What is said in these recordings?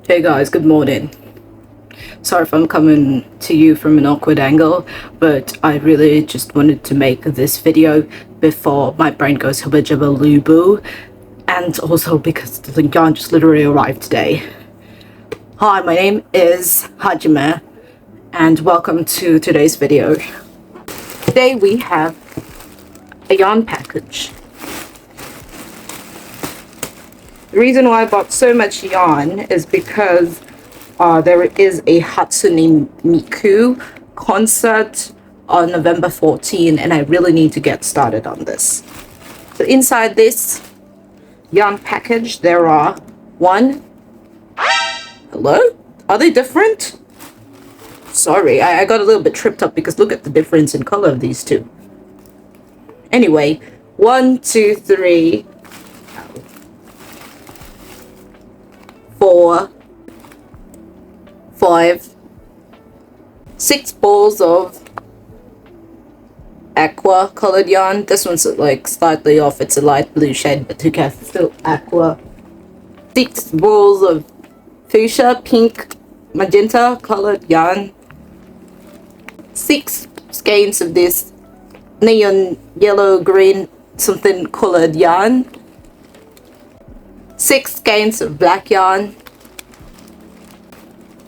Hey guys, good morning. Sorry if I'm coming to you from an awkward angle, but I really just wanted to make this video before my brain goes hubba jubba loo boo, and also because the yarn just literally arrived today. Hi, my name is Hajime, and welcome to today's video. Today we have a yarn package. The reason why I bought so much yarn is because there is a Hatsune Miku concert on November 14, and I really need to get started on this. So inside this yarn package, there are hello? Are they different? Sorry, I got a little bit tripped up because look at the difference in color of these two. Anyway, 1, 2, 3, 4, 5, 6 balls of aqua colored yarn. This one's like slightly off, it's a light blue shade, but who cares, it's still aqua. 6 balls of fuchsia, pink, magenta colored yarn. 6 skeins of this neon yellow, green, something colored yarn. 6 skeins of black yarn.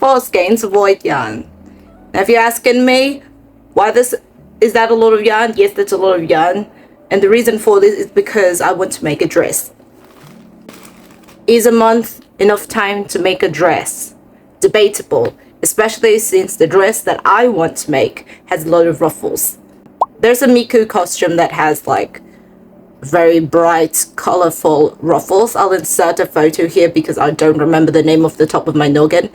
4 skeins of white yarn. Now if you're asking me why is that a lot of yarn? Yes, that's a lot of yarn, and the reason for this is because I want to make a dress. Is a month enough time to make a dress? Debatable, especially since the dress that I want to make has a lot of ruffles. There's a Miku costume that has like very bright, colorful ruffles. I'll insert a photo here because I don't remember the name off the top of my noggin,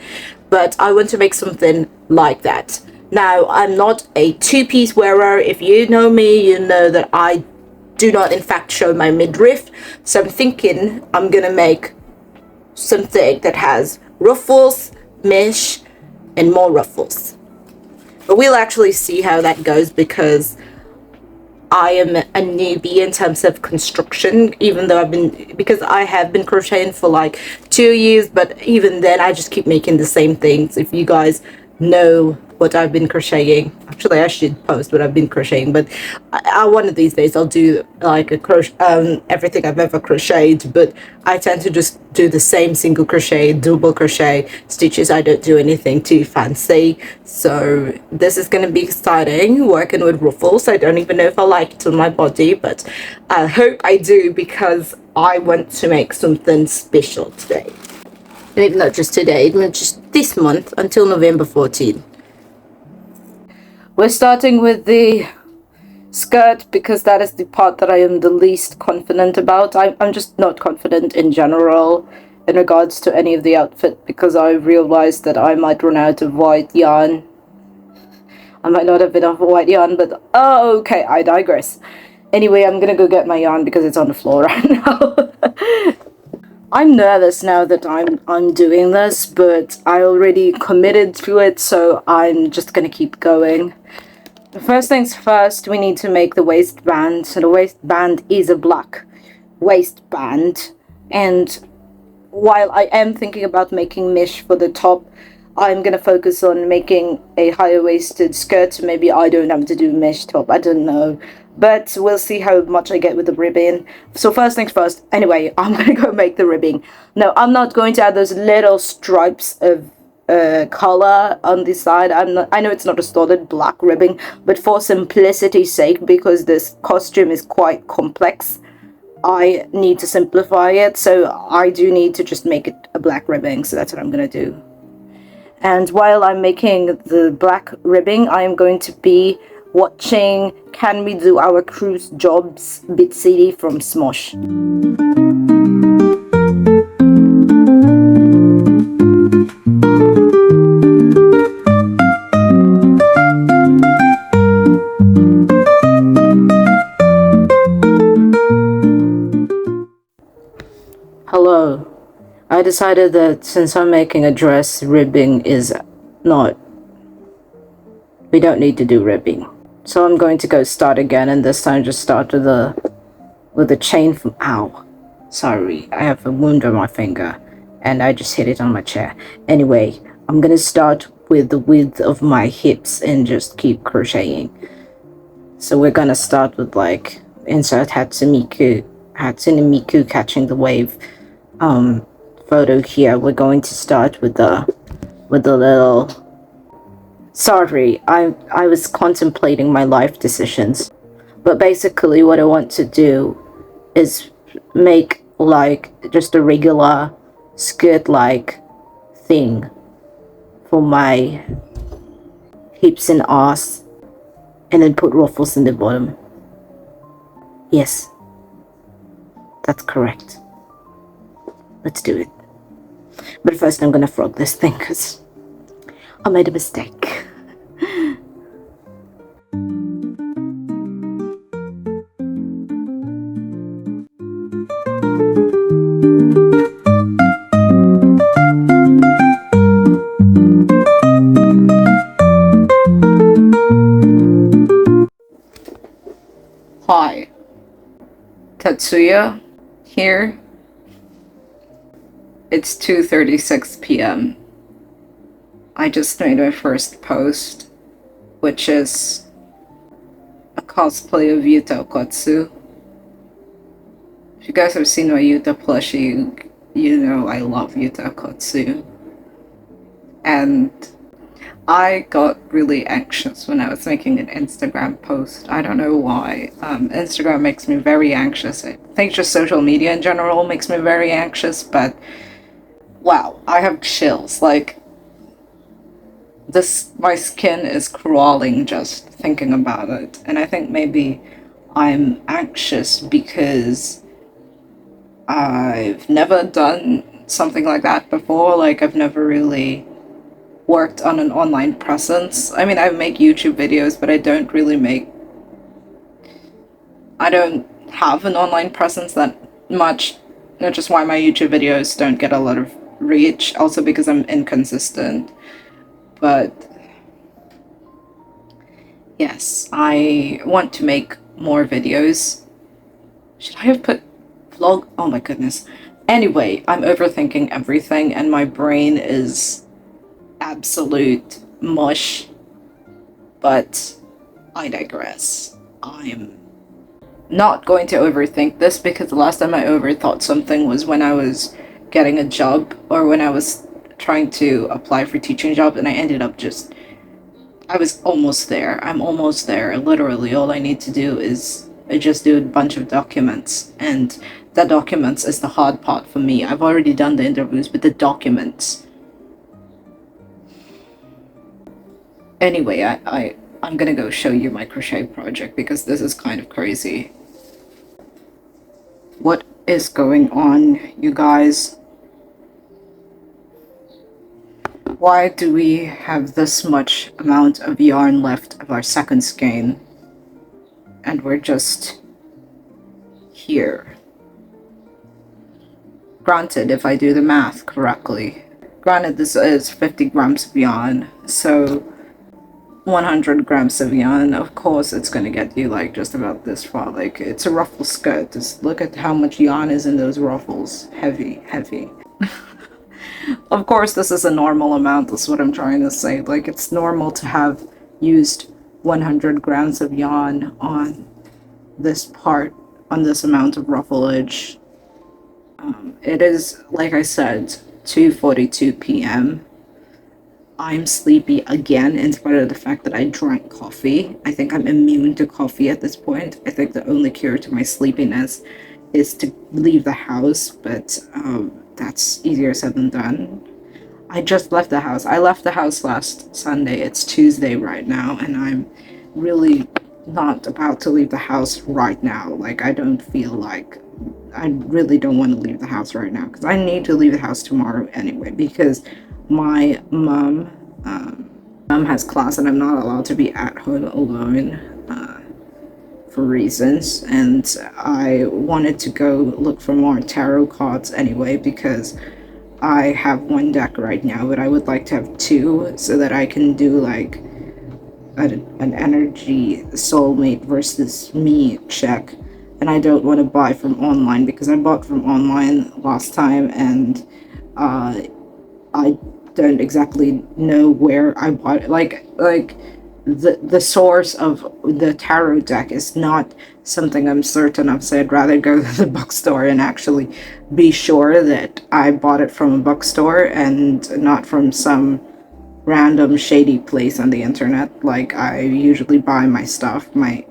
but I want to make something like that. Now, I'm not a two-piece wearer. If you know me, you know that I do not in fact show my midriff, so I'm thinking I'm gonna make something that has ruffles, mesh, and more ruffles. But we'll actually see how that goes because I am a newbie in terms of construction, even though because I have been crocheting for like 2 years, but even then I just keep making the same things. If you guys know what I've been crocheting, actually I should post what I've been crocheting, but one of these days I'll do like a crochet, everything I've ever crocheted, but I tend to just do the same single crochet, double crochet stitches. I don't do anything too fancy, so this is going to be exciting, working with ruffles. I don't even know if I like it on my body, but I hope I do because I want to make something special today. And even not just today, even just this month until November 14. We're starting with the skirt because that is the part that I am the least confident about. I'm just not confident in general in regards to any of the outfit because I realized that I might run out of white yarn. I might not have enough white yarn, but oh, okay, I digress. Anyway, I'm gonna go get my yarn because it's on the floor right now. I'm nervous now that I'm doing this, but I already committed to it, so I'm just gonna keep going. First things first, we need to make the waistband. So the waistband is a black waistband, and while I am thinking about making mesh for the top, I'm gonna focus on making a higher waisted skirt, so maybe I don't have to do mesh top, I don't know, but we'll see how much I get with the ribbing. So first things first, anyway, I'm gonna go make the ribbing. No, I'm not going to add those little stripes of color on the side. I know it's not a solid black ribbing, but for simplicity's sake, because this costume is quite complex, I need to simplify it, so I do need to just make it a black ribbing, so that's what I'm gonna do. And while I'm making the black ribbing, I am going to be watching Can We Do Our Cruise Jobs Bit CD from Smosh. Hello. I decided that since I'm making a dress, ribbing is not... we don't need to do ribbing. So I'm going to go start again, and this time just start with a chain from... ow. Sorry, I have a wound on my finger. and I just hit it on my chair. Anyway, I'm gonna start with the width of my hips and just keep crocheting. So we're gonna start with like insert Hatsune Miku catching the wave photo here. We're going to start with the little. Sorry, I was contemplating my life decisions, but basically what I want to do is make like just a regular skirt like thing for my hips and ass, and then put ruffles in the bottom. Yes, that's correct. Let's do it. But first I'm gonna frog this thing because I made a mistake. Hi, Tatsuya here. It's 2:36 p.m. I just made my first post, which is a cosplay of Yuta Okatsu. If you guys have seen my Yuta plushie, you know I love Yuta Okatsu. And I got really anxious when I was making an Instagram post. I don't know why. Instagram makes me very anxious. I think just social media in general makes me very anxious, but wow, I have chills. Like, my skin is crawling just thinking about it. And I think maybe I'm anxious because I've never done something like that before. Like, I've never really worked on an online presence. I mean, I make YouTube videos, but I don't have an online presence that much, which is why my YouTube videos don't get a lot of reach, also because I'm inconsistent. But yes, I want to make more videos. Should I have put vlog? Oh my goodness. Anyway, I'm overthinking everything and my brain is absolute mush, but I digress. I'm not going to overthink this because the last time I overthought something was when I was getting a job or when I was trying to apply for teaching jobs, and I was almost there. I'm almost there. Literally, all I need to do is just do a bunch of documents, and the documents is the hard part for me. I've already done the interviews, but the documents. Anyway, I'm gonna go show you my crochet project because this is kind of crazy. What is going on, you guys? Why do we have this much amount of yarn left of our second skein? And we're just here. Granted, if I do the math correctly. Granted, this is 50 grams of yarn, so 100 grams of yarn, of course it's gonna get you like just about this far. Like, it's a ruffle skirt. Just look at how much yarn is in those ruffles. Heavy. Of course this is a normal amount, that's what I'm trying to say. Like, it's normal to have used 100 grams of yarn on this part, on this amount of ruffleage. It is, like I said, 2:42 p.m. I'm sleepy again, in spite of the fact that I drank coffee. I think I'm immune to coffee at this point. I think the only cure to my sleepiness is to leave the house, but that's easier said than done. I just left the house. I left the house last Sunday. It's Tuesday right now, and I'm really not about to leave the house right now. Like, I don't feel like... I really don't want to leave the house right now, because I need to leave the house tomorrow anyway, because my mom has class and I'm not allowed to be at home alone for reasons, and I wanted to go look for more tarot cards anyway, because I have one deck right now, but I would like to have two so that I can do like an energy soulmate versus me check. And I don't want to buy from online because I bought from online last time and Uh, I don't exactly know where I bought it. Like the source of the tarot deck is not something I'm certain of, so I'd rather go to the bookstore and actually be sure that I bought it from a bookstore and not from some random shady place on the internet. Like I usually buy my stuff, I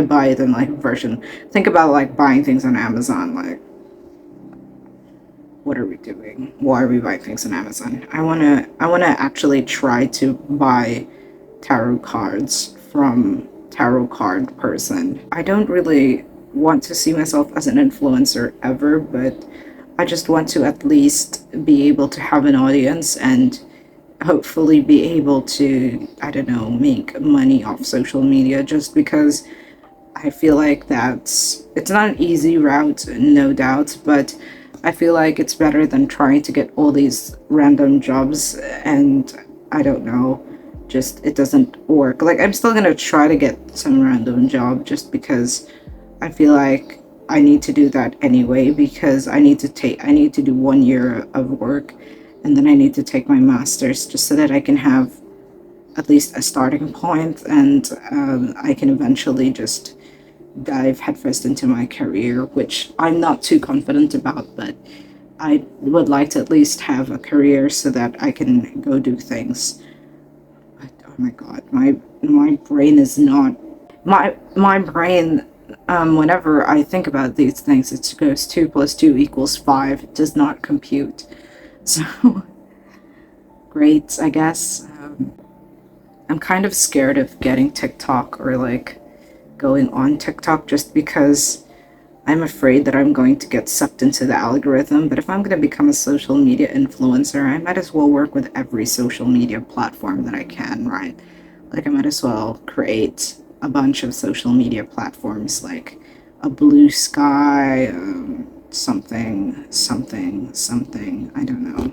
buy it in like version. Think about like buying things on Amazon. Like, what are we doing? Why are we buying things on Amazon? I wanna actually try to buy tarot cards from tarot card person. I don't really want to see myself as an influencer ever, but I just want to at least be able to have an audience and hopefully be able to, I don't know, make money off social media, just because I feel like it's not an easy route, no doubt, but I feel like it's better than trying to get all these random jobs and I don't know, just it doesn't work. Like I'm still gonna try to get some random job just because I feel like I need to do that anyway, because I need to do 1 year of work and then I need to take my master's just so that I can have at least a starting point, and I can eventually just dive headfirst into my career, which I'm not too confident about, but I would like to at least have a career so that I can go do things. But oh my god, my brain is not my brain. Whenever I think about these things, it goes 2 + 2 = 5. It does not compute. So great, I guess. I'm kind of scared of getting TikTok or like going on TikTok just because I'm afraid that I'm going to get sucked into the algorithm. But if I'm going to become a social media influencer, I might as well work with every social media platform that I can, right? Like I might as well create a bunch of social media platforms like a Blue Sky, something, I don't know.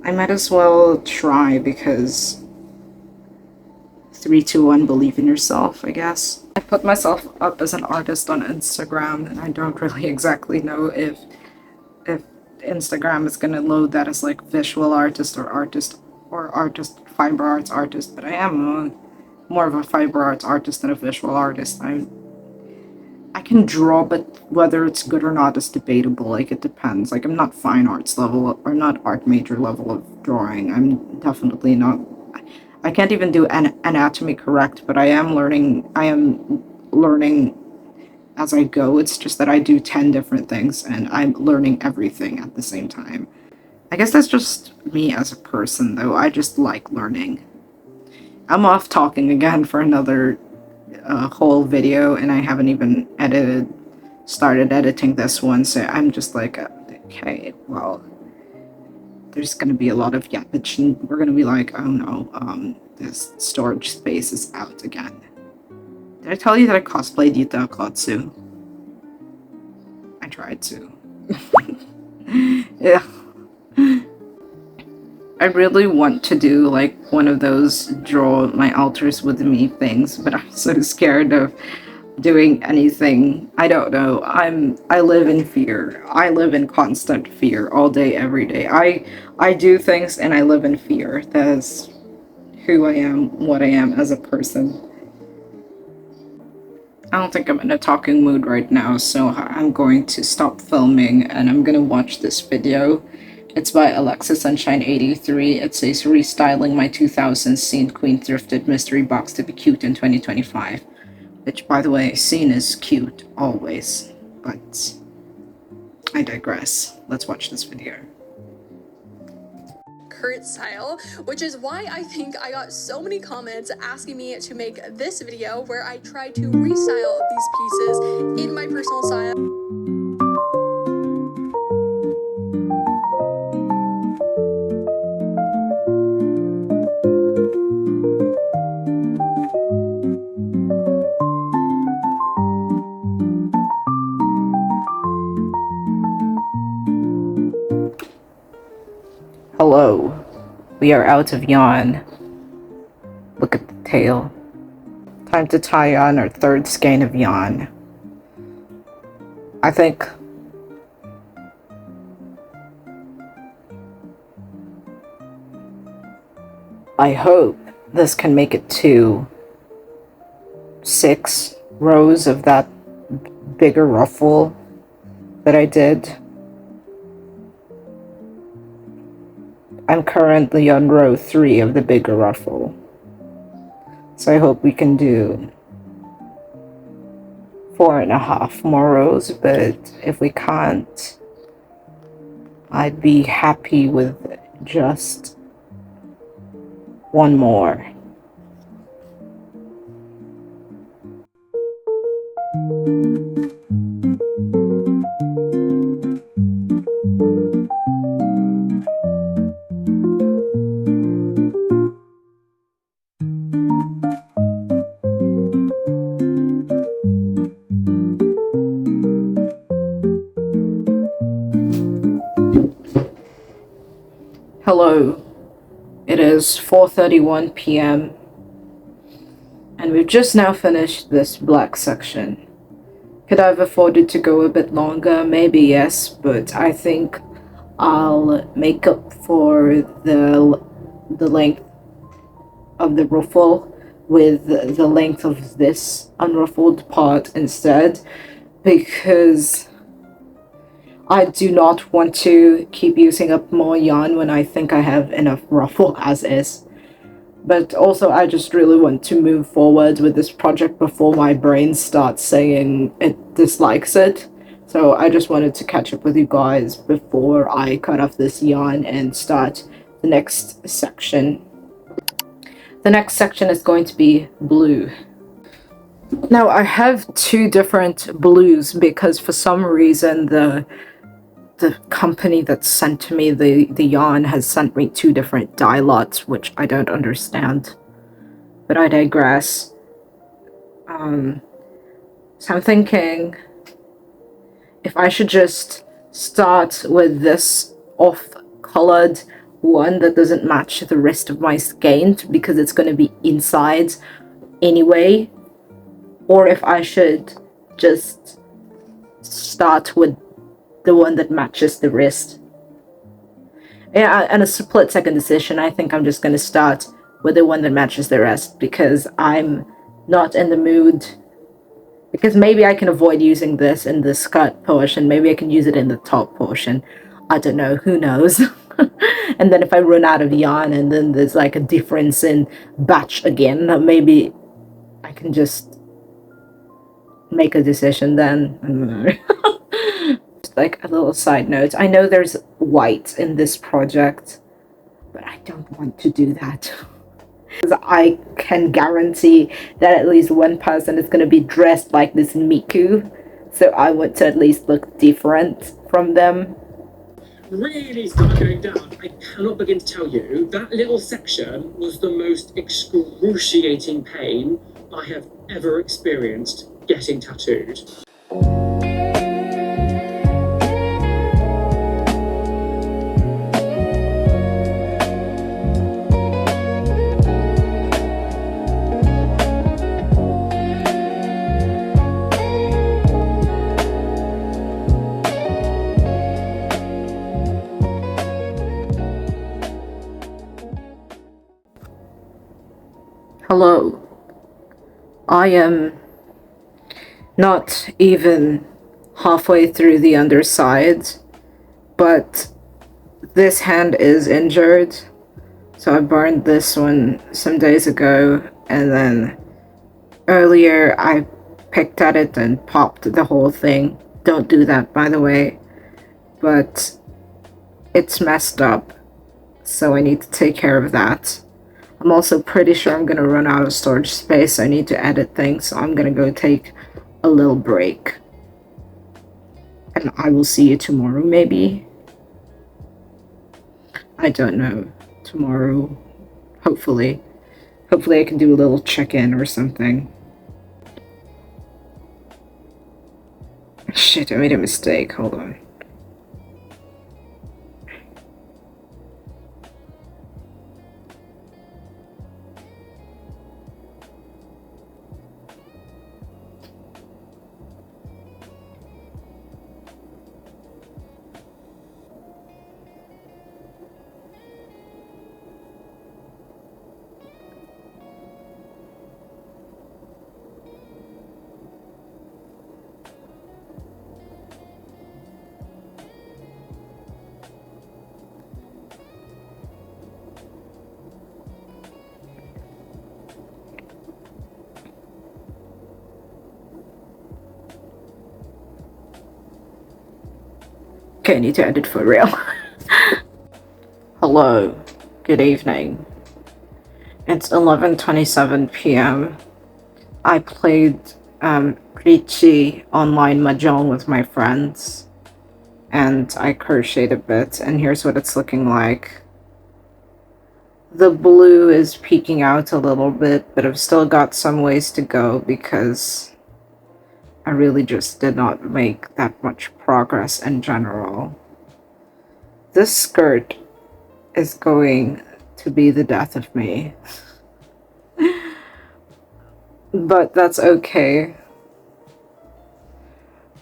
I might as well try because 3, 2, 1, believe in yourself, I guess. I put myself up as an artist on Instagram, and I don't really exactly know if Instagram is gonna load that as like visual artist or artist fiber arts artist, but I am more of a fiber arts artist than a visual artist. I can draw, but whether it's good or not is debatable. Like, it depends. Like, I'm not fine arts level or not art major level of drawing. I'm definitely not. I can't even do an anatomy correct, but I am learning. I am learning as I go. It's just that I do 10 different things and I'm learning everything at the same time. I guess that's just me as a person, though. I just like learning. I'm off talking again for another whole video, and I haven't even started editing this one, so I'm just like, okay, well, there's gonna be a lot of yappage, and we're gonna be like, oh no, this storage space is out again. Did I tell you that I cosplayed Yuta Akatsu? I tried to. Yeah. I really want to do like one of those draw my altars with me things, but I'm so scared of doing anything. I don't know. I live in fear. I live in constant fear all day, every day. I do things and I live in fear. That's who I am, what I am as a person. I don't think I'm in a talking mood right now, so I'm going to stop filming and I'm gonna watch this video. It's by Alexa Sunshine 83. It says restyling my 2000s Scene Queen thrifted mystery box to be cute in 2025. Which, by the way, Scene is cute always. But I digress. Let's watch this video. Current style, which is why I think I got so many comments asking me to make this video where I try to restyle these pieces in my personal style. Hello. We are out of yarn. Look at the tail. Time to tie on our third skein of yarn. I think I hope this can make it to 6 rows of that bigger ruffle that I did. I'm currently on row 3 of the bigger ruffle. So I hope we can do 4.5 more rows, but if we can't, I'd be happy with just 1 more. Hello, it is 4:31 p.m. and we've just now finished this black section. Could I have afforded to go a bit longer? Maybe yes, but I think I'll make up for the length of the ruffle with the length of this unruffled part instead, because I do not want to keep using up more yarn when I think I have enough ruffle as is. But also I just really want to move forward with this project before my brain starts saying it dislikes it. So I just wanted to catch up with you guys before I cut off this yarn and start the next section. The next section is going to be blue. Now I have 2 different blues because for some reason the company that sent me the yarn has sent me 2 different dye lots, which I don't understand. But I digress. So I'm thinking if I should just start with this off-colored one that doesn't match the rest of my skein because it's going to be inside anyway, or if I should just start with the one that matches the rest. Yeah, and a split second decision, I think I'm just going to start with the one that matches the rest because I'm not in the mood. Because maybe I can avoid using this in the skirt portion, maybe I can use it in the top portion. I don't know, who knows? And then if I run out of yarn and then there's like a difference in batch again, maybe I can just make a decision then. I don't know. Just like a little side note, I know there's white in this project, but I don't want to do that. Because I can guarantee that at least one person is going to be dressed like this Miku, so I want to at least look different from them. Really started going down. I cannot begin to tell you, that little section was the most excruciating pain I have ever experienced getting tattooed. Hello. I am not even halfway through the underside, but this hand is injured. So I burned this one some days ago, and then earlier I picked at it and popped the whole thing. Don't do that, by the way. But it's messed up, so I need to take care of that. I'm also pretty sure I'm gonna run out of storage space. I need to edit things, so I'm gonna go take a little break. And I will see you tomorrow, maybe? I don't know. Tomorrow. Hopefully. Hopefully I can do a little check-in or something. Shit, I made a mistake. Hold on. Okay, I need to end it for real. Hello, good evening. It's 11:27 p.m. I played Crochet online mahjong with my friends, and I crocheted a bit, and here's what it's looking like. The blue is peeking out a little bit, but I've still got some ways to go because I really just did not make that much progress in general. This skirt is going to be the death of me. But that's okay.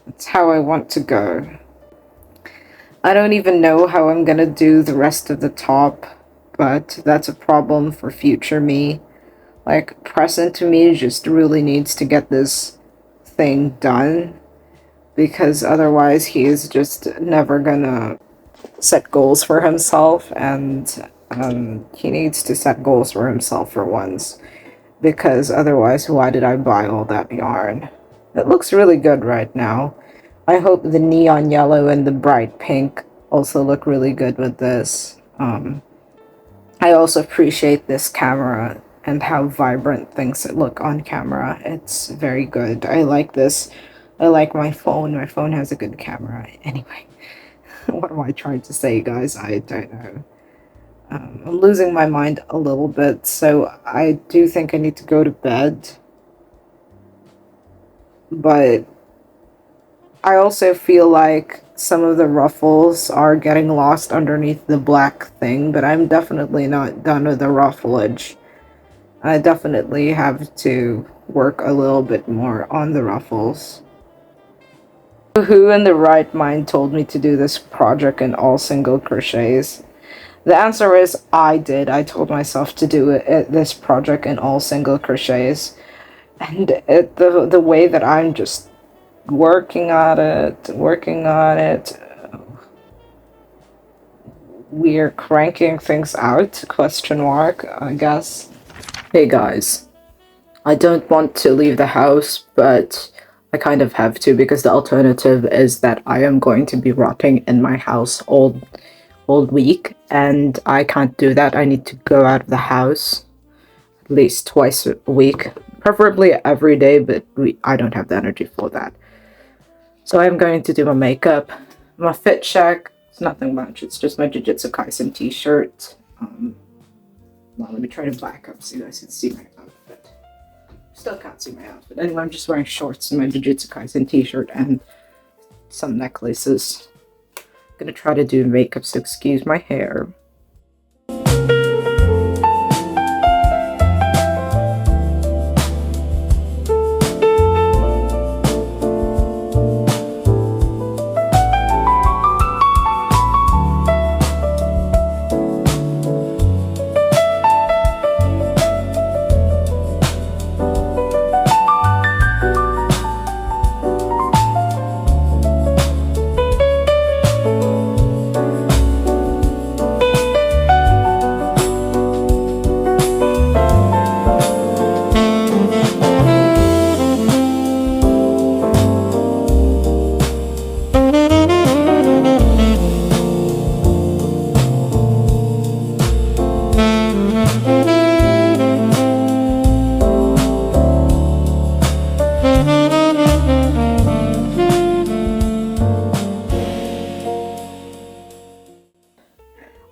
That's how I want to go. I don't even know how I'm gonna do the rest of the top, but that's a problem for future me. Like, present me just really needs to get this thing done, because otherwise he is just never gonna set goals for himself, and he needs to set goals for himself for once, because otherwise why did I buy all that yarn? It looks really good right now. I hope the neon yellow and the bright pink also look really good with this. I also appreciate this camera and how vibrant things look on camera. It's very good. I like this. I like my phone. My phone has a good camera. Anyway, what am I trying to say, guys? I don't know. I'm losing my mind a little bit, so I do think I need to go to bed. But I also feel like some of the ruffles are getting lost underneath the black thing, but I'm definitely not done with the ruffleage. I definitely have to work a little bit more on the ruffles. Who in the right mind told me to do this project in all single crochets? The answer is I did. I told myself to do this project in all single crochets. And the way that I'm just working on it, we're cranking things out, question mark, I guess. Hey guys, I don't want to leave the house, but I kind of have to, because the alternative is that I am going to be rotting in my house all week, and I can't do that. I need to go out of the house at least twice a week, preferably every day, but I don't have the energy for that. So I'm going to do my makeup, my fit check. It's nothing much. It's just my Jujutsu Kaisen t-shirt. Well, let me try to back up so you guys can see my outfit. Still can't see my outfit. Anyway, I'm just wearing shorts and my Jujutsu Kaisen t-shirt and some necklaces. I'm gonna try to do makeup, so excuse my hair.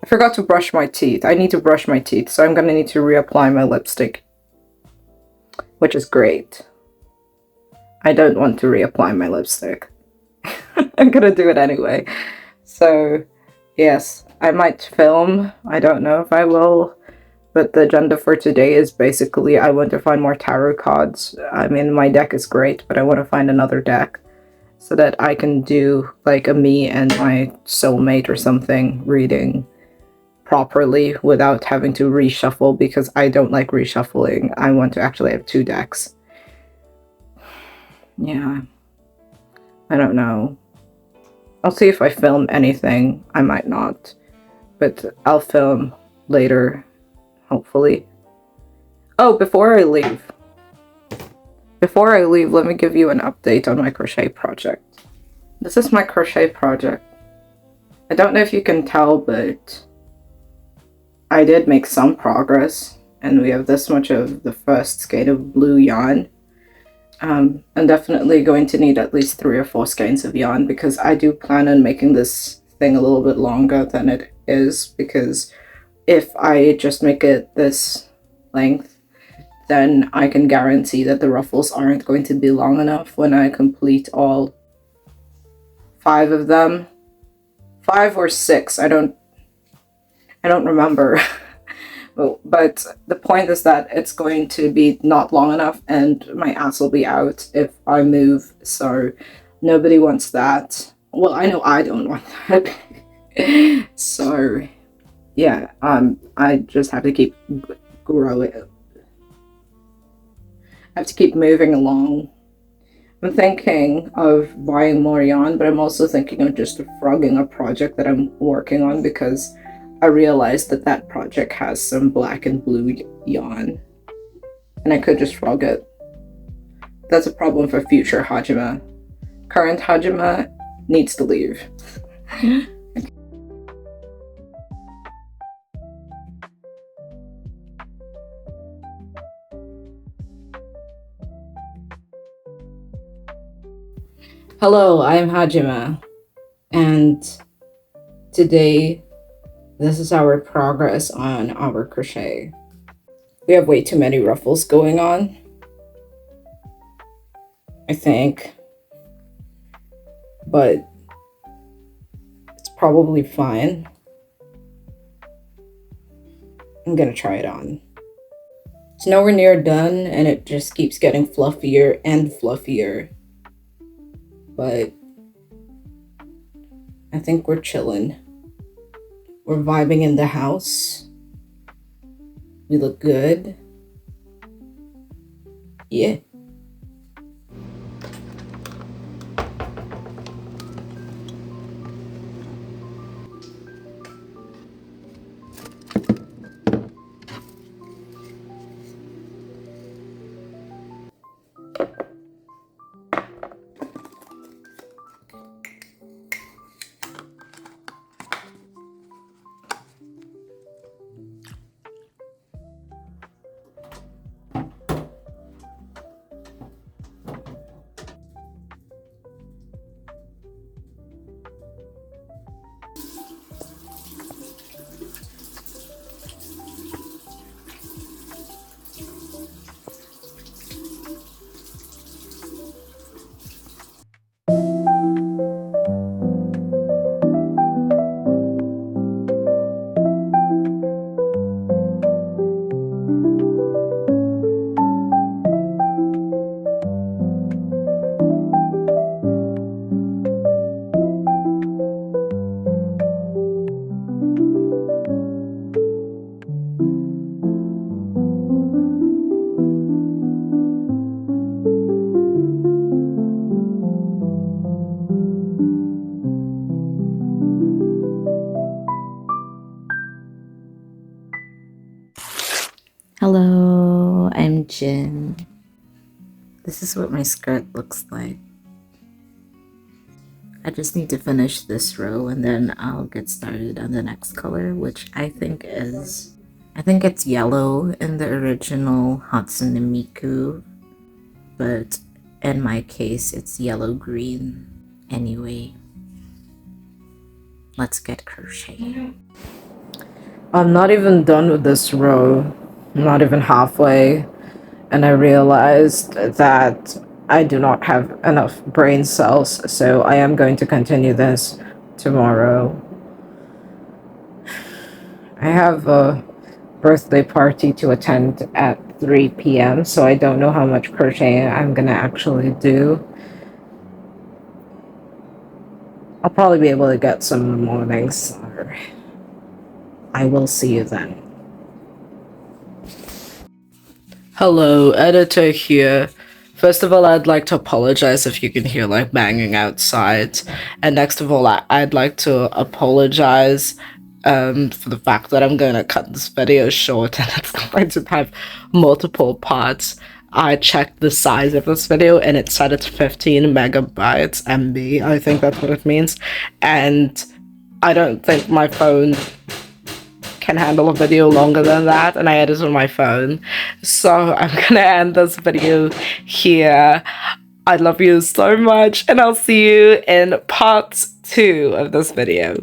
I forgot to brush my teeth. I need to brush my teeth, so I'm gonna need to reapply my lipstick, which is great. I don't want to reapply my lipstick. I'm gonna do it anyway. So, yes, I might film. I don't know if I will, but the agenda for today is basically I want to find more tarot cards. I mean, my deck is great, but I want to find another deck so that I can do like a me and my soulmate or something reading properly without having to reshuffle, because I don't like reshuffling. I want to actually have two decks. Yeah, I don't know. I'll see if I film anything. I might not, but I'll film later, hopefully. Oh, before I leave, let me give you an update on my crochet project. This is my crochet project. I don't know if you can tell, but I did make some progress, and we have this much of the first skein of blue yarn. I'm definitely going to need at least 3 or 4 skeins of yarn, because I do plan on making this thing a little bit longer than it is, because if I just make it this length, then I can guarantee that the ruffles aren't going to be long enough when I complete all 5 of them. 5 or 6, I don't remember. But the point is that it's going to be not long enough, and my ass will be out if I move, so nobody wants that. Well, I know I don't want that. So yeah, I just have to keep growing. I have to keep moving along. I'm thinking of buying more yarn, but I'm also thinking of just frogging a project that I'm working on, because I realized that that project has some black and blue yarn, and I could just frog it. That's a problem for future Hajime. Current Hajime needs to leave. Hello, I'm Hajime, and today this is our progress on our crochet. We have way too many ruffles going on, I think, but it's probably fine. I'm gonna try it on. It's nowhere near done, and it just keeps getting fluffier and fluffier, but I think we're chilling. We're vibing in the house. We look good. Yeah. Hello, I'm Jin. This is what my skirt looks like. I just need to finish this row, and then I'll get started on the next color, which I think it's yellow in the original Hatsune Miku, but in my case it's yellow-green. Anyway, let's get crocheting. I'm not even done with this row. I'm not even halfway, and I realized that I do not have enough brain cells, so I am going to continue this tomorrow. I have a birthday party to attend at 3 p.m., so I don't know how much crocheting I'm gonna actually do. I'll probably be able to get some in the mornings, or I will see you then. Hello, editor here. First of all, I'd like to apologize if you can hear like banging outside. And next of all, I'd like to apologize for the fact that I'm going to cut this video short and it's going to have multiple parts. I checked the size of this video and it said it's 15 megabytes MB. I think that's what it means. And I don't think my phone can handle a video longer than that, and I edit on my phone. So I'm gonna end this video here. I love you so much, and I'll see you in part 2 of this video.